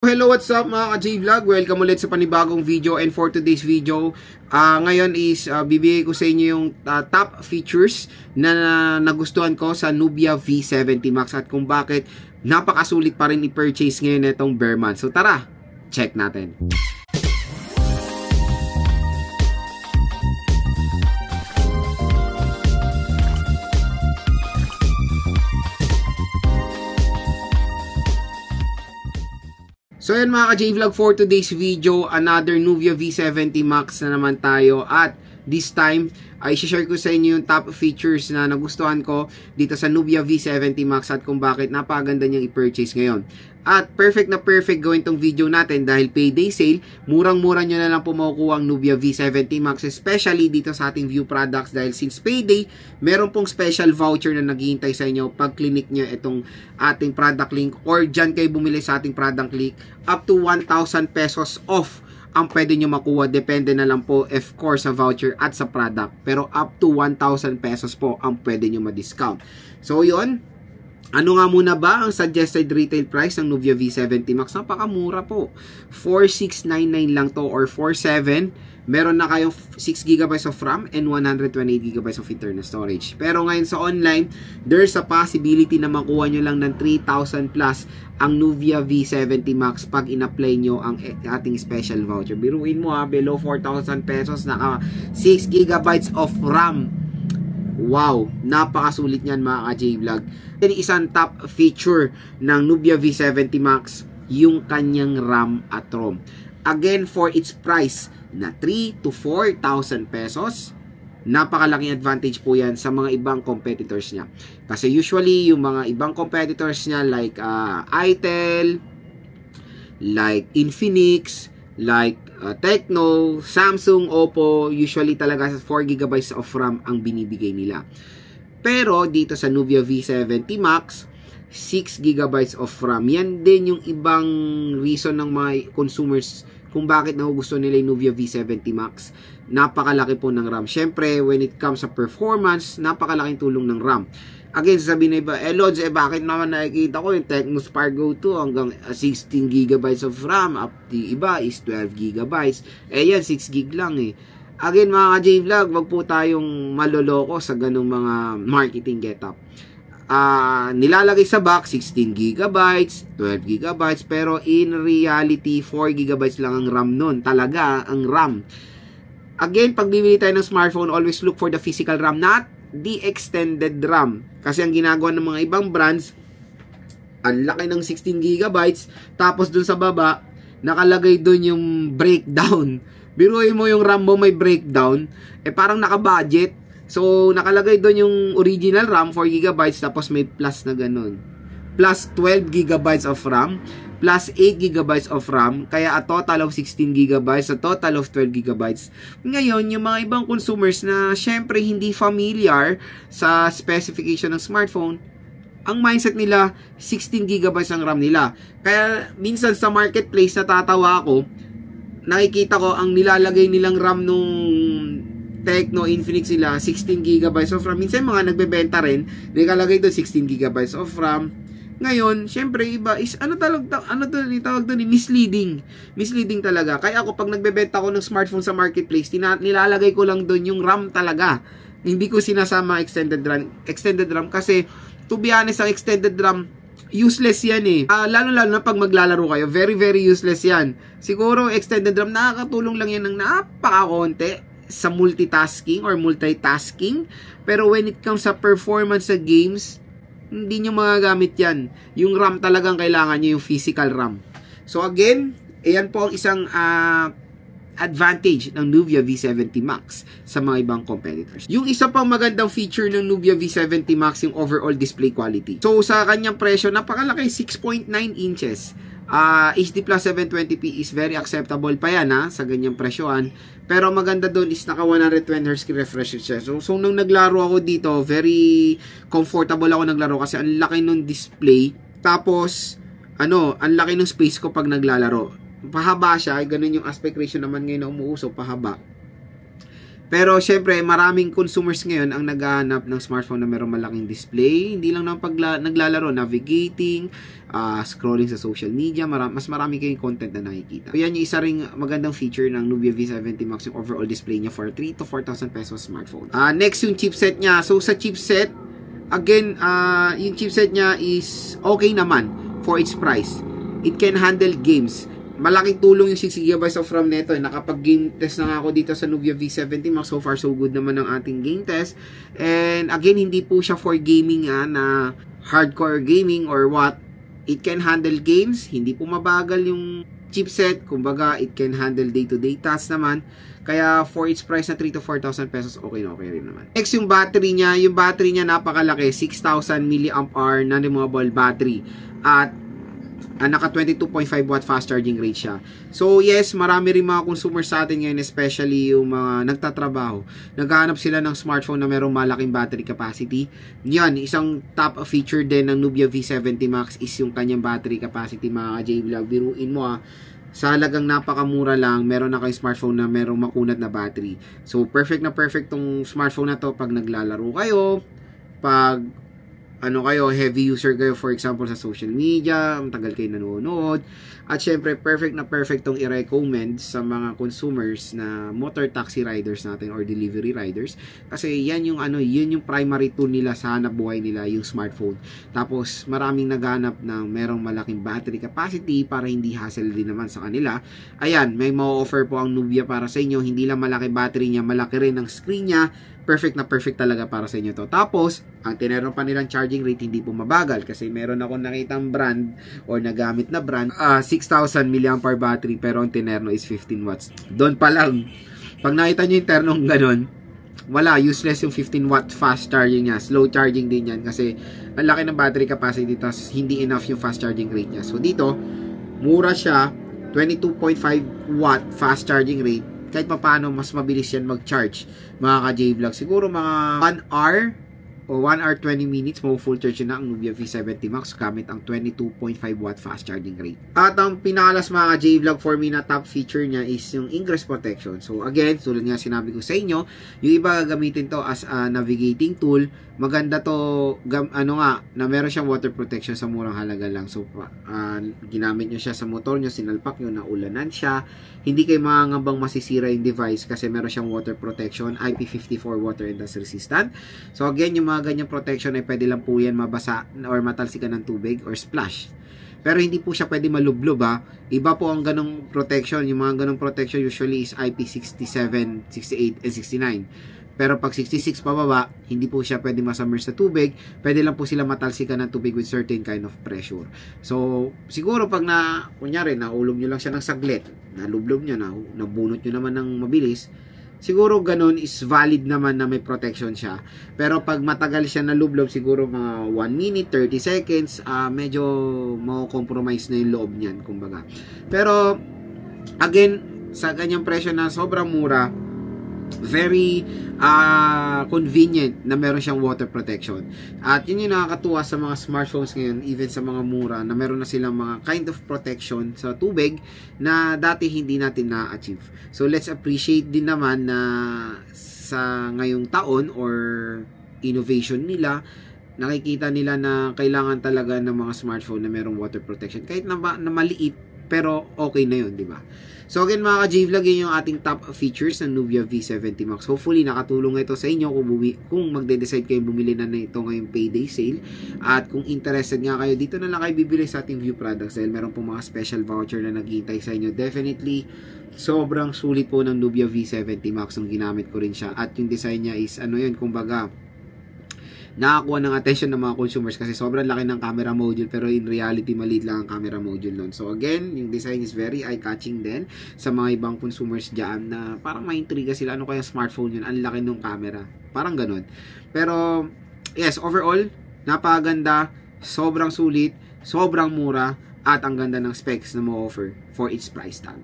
Hello, what's up mga ka-J-Vlog? Welcome ulit sa panibagong video, and for today's video, ngayon is bibigay ko sa inyo yung top features na nagustuhan ko sa Nubia V70 Max at kung bakit napakasulit pa rin i-purchase ngayon itong bear month. So tara, check natin. So yan mga ka-J-Vlog, for today's video, another Nubia V70 Max na naman tayo, at this time ay share ko sa inyo yung top features na nagustuhan ko dito sa Nubia V70 Max at kung bakit napaganda niyang i-purchase ngayon. At perfect na perfect gawin tong video natin dahil payday sale, murang-mura nyo na lang po makukuha ang Nubia V70 Max, especially dito sa ating view products, dahil since payday, meron pong special voucher na naghihintay sa inyo pag clinic nyo itong ating product link, or dyan kayo bumili sa ating product link, up to 1,000 pesos off ang pwede nyo makuha. Depende na lang po of course sa voucher at sa product, pero up to 1,000 pesos po ang pwede nyo ma-discount. So yun, ano nga muna ba ang suggested retail price ng Nubia V70 Max? Napakamura po. 4,699 lang to, or 4,700. Meron na kayong 6GB of RAM and 128GB of internal storage. Pero ngayon sa online, there's a possibility na makuha nyo lang ng 3,000 plus ang Nubia V70 Max pag in-apply nyo ang ating special voucher. Biruin mo below 4,000 pesos, naka 6GB of RAM. Wow, napakasulit niyan mga ka-J-Vlog. Then isang top feature ng Nubia V70 Max, yung kanyang RAM at ROM. Again, for its price na 3,000 to 4,000 pesos, napakalaking advantage po yan sa mga ibang competitors niya. Kasi usually, yung mga ibang competitors niya like Itel, like Infinix, like Tecno, Samsung, Oppo, usually talaga 4GB of RAM ang binibigay nila. Pero dito sa Nubia V70 Max, 6GB of RAM. Yan din yung ibang reason ng mga consumers kung bakit nagugustuhan nila yung Nubia V70 Max. Napakalaki po ng RAM. Syempre, when it comes sa performance, napakalaking tulong ng RAM. Again, sabihin na iba, Lods, bakit naman nakikita ko yung Tecno Spark Go 2 hanggang 16GB of RAM, up the iba is 12GB. Yan, 6GB lang eh. Again, mga ka-J-Vlog, wag po tayong maloloko sa ganung mga marketing getup. Nilalagay sa box 16GB, 12GB, pero in reality 4GB lang ang RAM nun. Talaga ang RAM. Again, pag bibili tayo ng smartphone, always look for the physical RAM, not the extended RAM. Kasi ang ginagawa ng mga ibang brands, ang laki ng 16GB, tapos dun sa baba nakalagay dun yung breakdown. Biruin mo yung RAM mo may breakdown, parang naka-budget. So nakalagay dun yung original RAM 4GB, tapos may plus na ganun, plus 12GB of RAM, plus 8GB of RAM, kaya a total of 16GB, a total of 12GB. Ngayon, yung mga ibang consumers na syempre hindi familiar sa specification ng smartphone, ang mindset nila, 16GB ang RAM nila. Kaya minsan sa marketplace, natatawa ako, nakikita ko ang nilalagay nilang RAM nung Tecno, Infinix sila, 16GB of RAM. Minsan mga nagbebenta rin, nilalagay doon 16GB of RAM. Ngayon, syempre iba is tawag doon, misleading. Misleading talaga. Kaya ako pag nagbebenta ko ng smartphone sa marketplace, nilalagay ko lang doon yung RAM talaga. Hindi ko sinasama extended RAM kasi to be honest, ang extended RAM useless yan eh. Lalo na pag maglalaro kayo, very very useless yan. Siguro extended RAM nakakatulong lang yan ng napakakonti sa multitasking or multitasking, pero when it comes sa performance sa games, hindi nyo magagamit yan. Yung RAM talagang kailangan nyo, yung physical RAM. So again, ayan po ang isang advantage ng Nubia V70 Max sa mga ibang competitors. Yung isa pang magandang feature ng Nubia V70 Max, yung overall display quality. So sa kanyang presyo, napakalaki, 6.9 inches. HD plus 720p is very acceptable pa yan sa ganyang presyoan. Pero maganda doon is naka 120Hz refresh siya. So nung naglaro ako dito, very comfortable ako naglaro kasi ang laki nung display. Tapos ang laki ng space ko pag naglalaro. Pahaba siya, ganun yung aspect ratio naman ngayon na umuuso, pahaba. Pero syempre, maraming consumers ngayon ang naghahanap ng smartphone na mayroong malaking display. Hindi lang ng naglalaro, navigating, scrolling sa social media, mas marami kayong content na nakikita. So yan yung isa ring magandang feature ng Nubia V70 Max, yung overall display niya for 3 to 4,000 pesos smartphone. Next, yung chipset niya. So sa chipset, again, yung chipset niya is okay naman for its price. It can handle games. Malaking tulong yung 6GB of RAM nito. Nakapag-game test na nga ako dito sa Nubia V70 Max. So far, so good naman ang ating game test. And again, hindi po siya for gaming na hardcore gaming or what. It can handle games. Hindi po mabagal yung chipset. Kumbaga, it can handle day-to-day tasks naman. Kaya for its price na 3 to 4,000 pesos, okay na okay rin naman. Next, yung battery niya. Yung battery niya napakalaki. 6,000 mAh non-removable battery. At naka 22.5 watt fast charging rate siya. So yes, marami rin mga consumers sa atin ngayon, especially yung mga nagtatrabaho. Naghahanap sila ng smartphone na merong malaking battery capacity. Yan, isang top feature din ng Nubia V70 Max is yung kanyang battery capacity, mga ka-J-Vlog. Biruin mo sa halagang napakamura lang, meron na kayong smartphone na merong makunat na battery. So perfect na perfect tong smartphone na to pag naglalaro kayo, pag kayo, heavy user kayo, for example, sa social media, matagal kayo nanonood. At syempre, perfect na perfect tong i-recommend sa mga consumers na motor taxi riders natin or delivery riders. Kasi yan yung yun yung primary tool nila sa hanap buhay nila, yung smartphone. Tapos, maraming naghanap ng merong malaking battery capacity para hindi hassle din naman sa kanila. Ayan, may ma-offer po ang Nubia para sa inyo. Hindi lang malaki battery niya, malaki rin ang screen niya. Perfect na perfect talaga para sa inyo to. Tapos, ang tinero pa nilang charging rate hindi po mabagal kasi meron ako nakitang brand or nagamit na brand, 6,000 mAh battery pero ang tinerno is 15 watts. Doon pa lang, pag nakita nyo yung ternong ganun, wala, useless yung 15 watt fast charging niya. Slow charging din yan kasi ang laki ng battery capacity tapos hindi enough yung fast charging rate niya. So dito, mura siya, 22.5 watt fast charging rate. Kahit pa paano, mas mabilis yan mag-charge, mga ka-J-Vlog. Siguro mga 1 hour o 1 hour 20 minutes, full charge na ang Nubia V70 Max gamit ang 22.5 watt fast charging rate. At ang pinakalas mga ka-J-Vlog for me na top feature niya is yung ingress protection. So again, tulad nga sinabi ko sa inyo, yung iba gagamitin to as a navigating tool. Maganda to, na meron siyang water protection sa murang halaga lang. So, ginamit nyo siya sa motor nyo, sinalpak nyo, naulanan siya. Hindi kayo mangangambang masisira yung device kasi meron siyang water protection, IP54 water and dust resistant. So, again, yung mga ganyang protection ay pwede lang po yan mabasa or matalsikan ng tubig or splash. Pero hindi po siya pwede malublob Iba po ang ganong protection. Yung mga ganong protection usually is IP67, 68, and 69. Pero pag 66 pababa, hindi po siya pwede masubmerge sa tubig. Pwede lang po sila matalsikan ng tubig with certain kind of pressure. So, siguro pag kunyari, naulog nyo lang siya ng saglit, nalublob nyo, nabunot nyo naman ng mabilis, siguro ganun is valid naman na may protection siya. Pero pag matagal siya nalublob, siguro mga 1 minute, 30 seconds, medyo ma-compromise na yung loob niyan, kumbaga. Pero, again, sa ganyang presyo na sobrang mura, very convenient na meron siyang water protection. At yun yung nakakatuwa sa mga smartphones ngayon, even sa mga mura, na meron na silang mga kind of protection sa tubig na dati hindi natin na-achieve. So let's appreciate din naman na sa ngayong taon or innovation nila, nakikita nila na kailangan talaga ng mga smartphone na merong water protection. Kahit na maliit, pero okay na yun, di ba? So again mga ka-J-Vlog, yun yung ating top features ng Nubia V70 Max. Hopefully nakatulong ito sa inyo kung magde-decide kayo bumili na ito ngayong payday sale. At kung interested nga kayo, dito na lang kayo bibili sa ating View Products dahil meron po mga special voucher na naghihintay sa inyo. Definitely, sobrang sulit po ng Nubia V70 Max nung ginamit ko rin siya. At yung design niya is kumbaga, nakakuha ng attention ng mga consumers kasi sobrang laki ng camera module pero in reality maliit lang ang camera module nun. So again, yung design is very eye-catching din sa mga ibang consumers dyan na parang maintriga sila, ano kaya smartphone yun, ang laki ng camera, parang ganun. Pero yes, overall napakaganda, sobrang sulit, sobrang mura at ang ganda ng specs na mo-offer for its price tag.